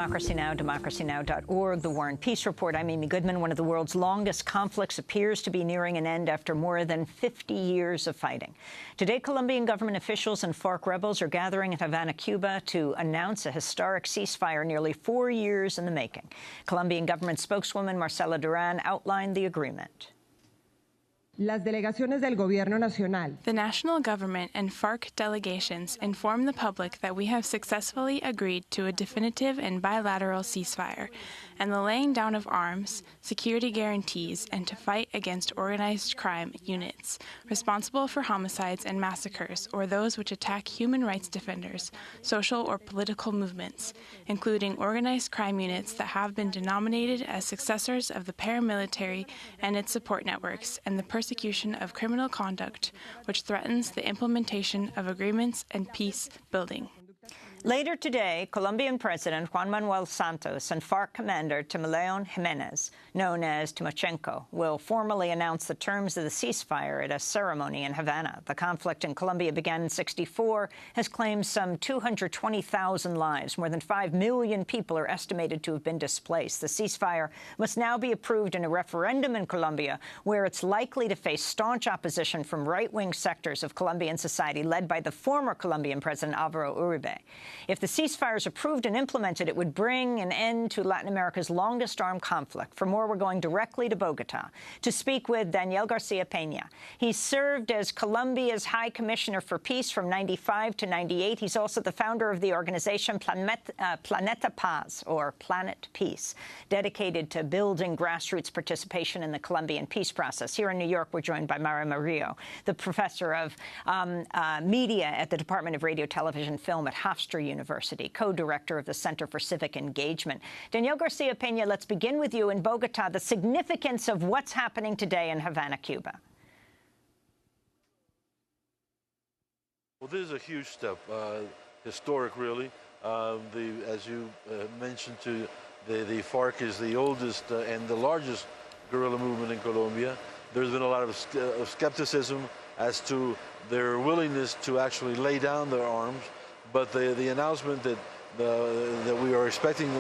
democracynow.org, the War and Peace Report. I'm Amy Goodman. One of the world's longest conflicts appears to be nearing an end after more than 50 years of fighting. Today, Colombian government officials and FARC rebels are gathering in Havana, Cuba, to announce a historic ceasefire nearly 4 years in the making. Colombian government spokeswoman Marcela Duran outlined the agreement. Las delegaciones del Gobierno Nacional. The national government and FARC delegations inform the public that we have successfully agreed to a definitive and bilateral ceasefire and the laying down of arms, security guarantees, and to fight against organized crime units responsible for homicides and massacres or those which attack human rights defenders, social or political movements, including organized crime units that have been denominated as successors of the paramilitary and its support networks, and the persecution of criminal conduct which threatens the implementation of agreements and peace building. Later today, Colombian President Juan Manuel Santos and FARC commander Timoleon Jimenez, known as Timochenko, will formally announce the terms of the ceasefire at a ceremony in Havana. The conflict in Colombia began in '64, has claimed some 220,000 lives. More than 5 million people are estimated to have been displaced. The ceasefire must now be approved in a referendum in Colombia, where it's likely to face staunch opposition from right-wing sectors of Colombian society, led by the former Colombian President Álvaro Uribe. If the ceasefire is approved and implemented, it would bring an end to Latin America's longest armed conflict. For more, we're going directly to Bogotá to speak with Daniel García-Peña. He served as Colombia's High Commissioner for Peace from '95 to '98. He's also the founder of the organization Planeta Paz, or Planet Peace, dedicated to building grassroots participation in the Colombian peace process. Here in New York, we're joined by Mario Murillo, the professor of media at the Department of Radio, Television, Film at Hofstra University, co-director of the Center for Civic Engagement. Daniel García-Peña, let's begin with you in Bogotá, the significance of what's happening today in Havana, Cuba. Well, this is a huge step, historic, really. As you mentioned, the FARC is the oldest and the largest guerrilla movement in Colombia. There's been a lot of skepticism as to their willingness to actually lay down their arms. But the announcement that we are expecting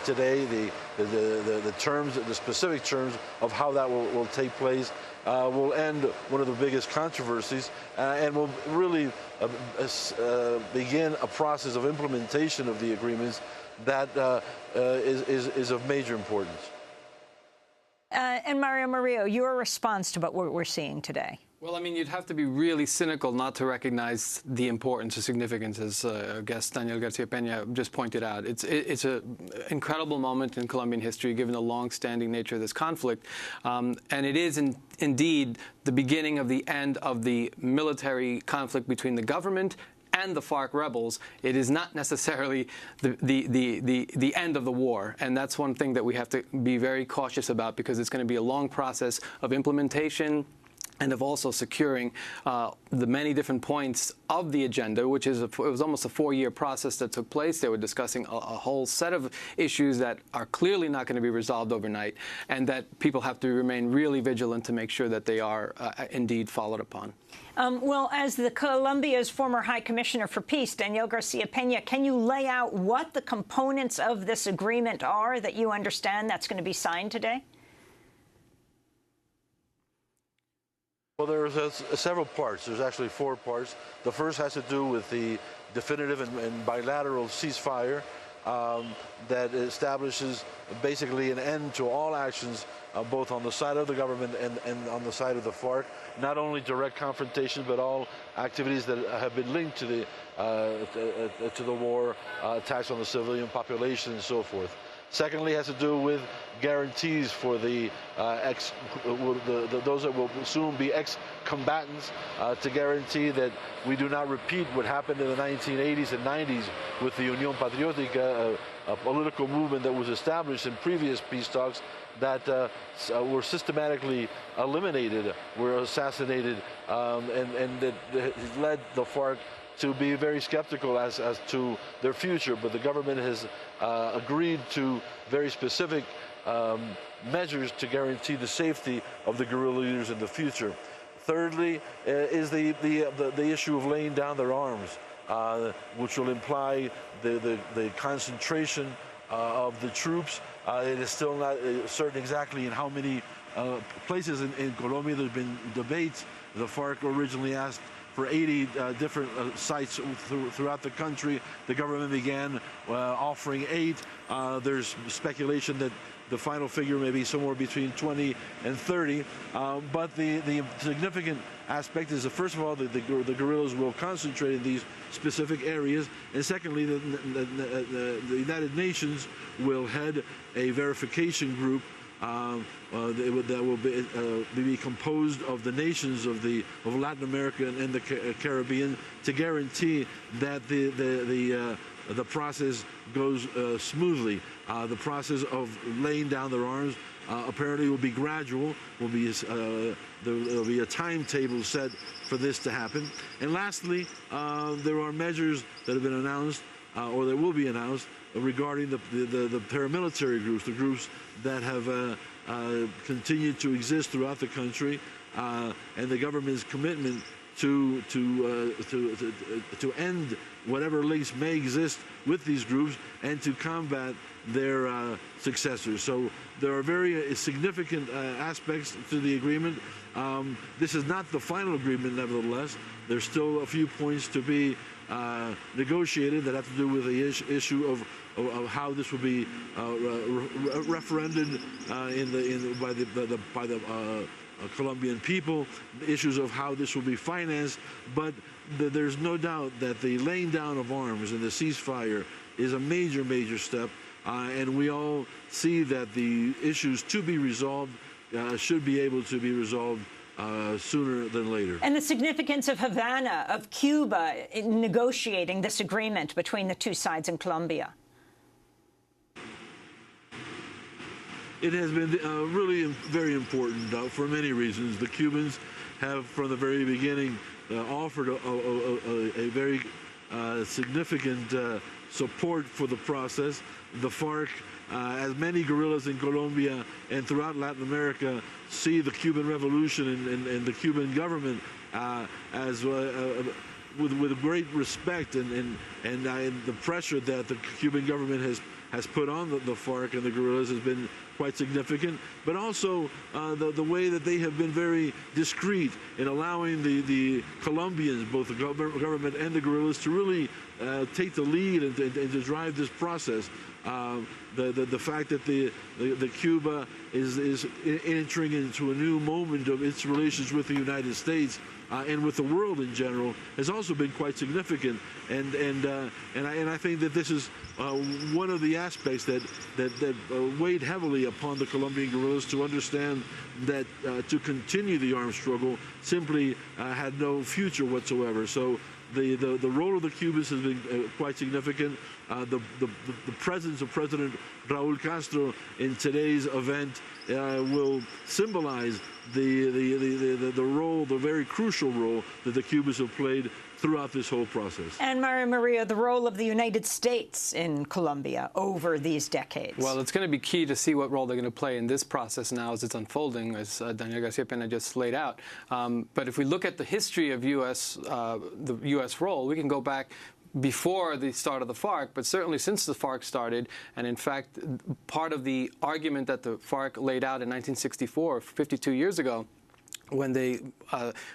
today, the terms, the specific terms of how that will take place, will end one of the biggest controversies and will really begin a process of implementation of the agreements that is of major importance. And Mario Murillo, your response to what we're seeing today? Well, I mean, you'd have to be really cynical not to recognize the importance or significance, as guest Daniel García-Peña just pointed out. It's an incredible moment in Colombian history, given the long-standing nature of this conflict. And it is indeed the beginning of the end of the military conflict between the government and the FARC rebels. It is not necessarily the end of the war. And that's one thing that we have to be very cautious about, because it's going to be a long process of implementation and of also securing the many different points of the agenda, which is it was almost a 4-year process that took place. They were discussing a whole set of issues that are clearly not going to be resolved overnight, and that people have to remain really vigilant to make sure that they are indeed followed upon. Well, as the Colombia's former High Commissioner for Peace, Daniel García-Peña, can you lay out what the components of this agreement are that you understand that's going to be signed today? Well, there's several parts. There's actually 4 parts. The first has to do with the definitive and bilateral ceasefire that establishes basically an end to all actions, both on the side of the government and on the side of the FARC. Not only direct confrontation, but all activities that have been linked to the war, attacks on the civilian population, and so forth. Secondly, has to do with guarantees for those that will soon be ex-combatants, to guarantee that we do not repeat what happened in the 1980s and 90s with the Unión Patriótica, a political movement that was established in previous peace talks that were systematically eliminated, were assassinated, and that led the FARC to be very skeptical as to their future. But the government has agreed to very specific measures to guarantee the safety of the guerrilla leaders in the future. Thirdly, is the issue of laying down their arms, which will imply the concentration of the troops. It is still not certain exactly in how many places in Colombia. There's been debates. The FARC originally asked for 80 different sites throughout the country. The government began offering 8. There's speculation that the final figure may be somewhere between 20 and 30. But the significant aspect is that, first of all, the guerrillas will concentrate in these specific areas. And secondly, the United Nations will head a verification group that will be composed of the nations of Latin America and the Caribbean to guarantee that the process goes smoothly. The process of laying down their arms apparently will be gradual. There will be a timetable set for this to happen. And lastly, there are measures that have been announced, or that will be announced, regarding the paramilitary groups, the groups that have continued to exist throughout the country, and the government's commitment to end whatever links may exist with these groups and to combat their successors. So there are very significant aspects to the agreement. This is not the final agreement, nevertheless. There's still a few points to be negotiated that have to do with the issue of how this will be referended by the Colombian people, issues of how this will be financed. But there's no doubt that the laying down of arms and the ceasefire is a major, major step. And we all see that the issues to be resolved should be able to be resolved sooner than later. And the significance of Havana, of Cuba, in negotiating this agreement between the two sides in Colombia. It has been really very important for many reasons. The Cubans have, from the very beginning, offered a very significant support for the process. The FARC, as many guerrillas in Colombia and throughout Latin America, see the Cuban Revolution and the Cuban government as with great respect, and the pressure that the Cuban government has put on the FARC and the guerrillas has been quite significant, but also the way that they have been very discreet in allowing the Colombians, both the government and the guerrillas, to really take the lead and to drive this process. The fact that the Cuba is entering into a new moment of its relations with the United States and with the world in general has also been quite significant, and I think that this is one of the aspects that weighed heavily upon the Colombian guerrillas to understand that to continue the armed struggle simply had no future whatsoever. So the role of the Cubans has been quite significant. The presence of President Raúl Castro in today's event will symbolize the role, the very crucial role that the Cubans have played throughout this whole process. And Maria, the role of the United States in Colombia over these decades. Well, it's going to be key to see what role they're going to play in this process now as it's unfolding, as Daniel García-Peña just laid out. But if we look at the history of the U.S. role, we can go back before the start of the FARC, but certainly since the FARC started. And in fact, part of the argument that the FARC laid out in 1964, 52 years ago, when they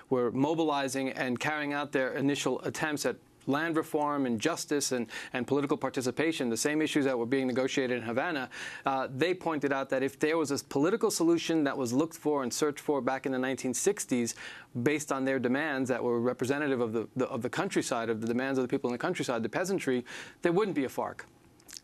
were mobilizing and carrying out their initial attempts at land reform and justice and political participation, the same issues that were being negotiated in Havana, they pointed out that if there was a political solution that was looked for and searched for back in the 1960s, based on their demands that were representative of the countryside, of the demands of the people in the countryside, the peasantry, there wouldn't be a FARC.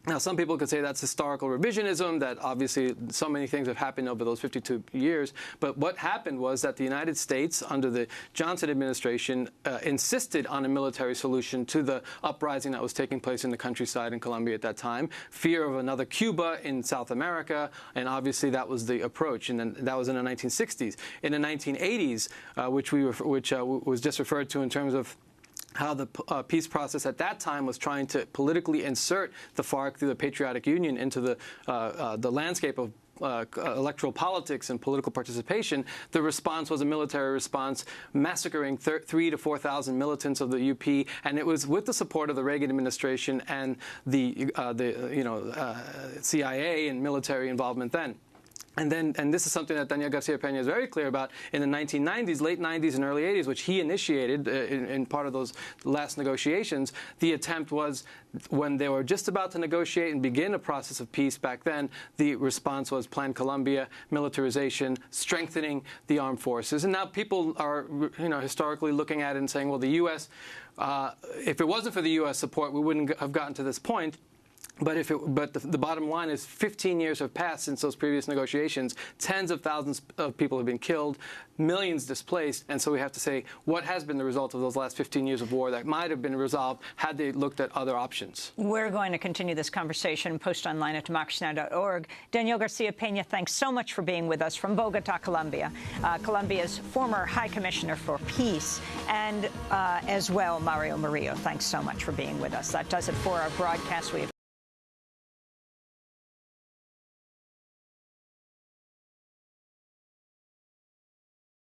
Now, some people could say that's historical revisionism, that obviously so many things have happened over those 52 years. But what happened was that the United States, under the Johnson administration, insisted on a military solution to the uprising that was taking place in the countryside in Colombia at that time, fear of another Cuba in South America, and obviously that was the approach, and then that was in the 1960s. In the 1980s, which was just referred to in terms of how the peace process at that time was trying to politically insert the FARC through the Patriotic Union into the landscape of electoral politics and political participation, the response was a military response, massacring 3,000 to 4,000 militants of the UP, and it was with the support of the Reagan administration and the CIA and military involvement then. And this is something that Daniel García-Peña is very clear about in the 1990s, late 90s and early 80s, which he initiated in part of those last negotiations. The attempt was, when they were just about to negotiate and begin a process of peace back then, the response was Plan Colombia, militarization, strengthening the armed forces. And now people are, historically looking at it and saying, well, the U.S., if it wasn't for the U.S. support, we wouldn't have gotten to this point. But the bottom line is 15 years have passed since those previous negotiations. Tens of thousands of people have been killed, millions displaced, and so we have to say, what has been the result of those last 15 years of war that might have been resolved had they looked at other options? We're going to continue this conversation, post online at democracynow.org. Daniel García-Peña, thanks so much for being with us from Bogota, Colombia. Colombia's former High Commissioner for Peace, and as well, Mario Murillo. Thanks so much for being with us. That does it for our broadcast. We have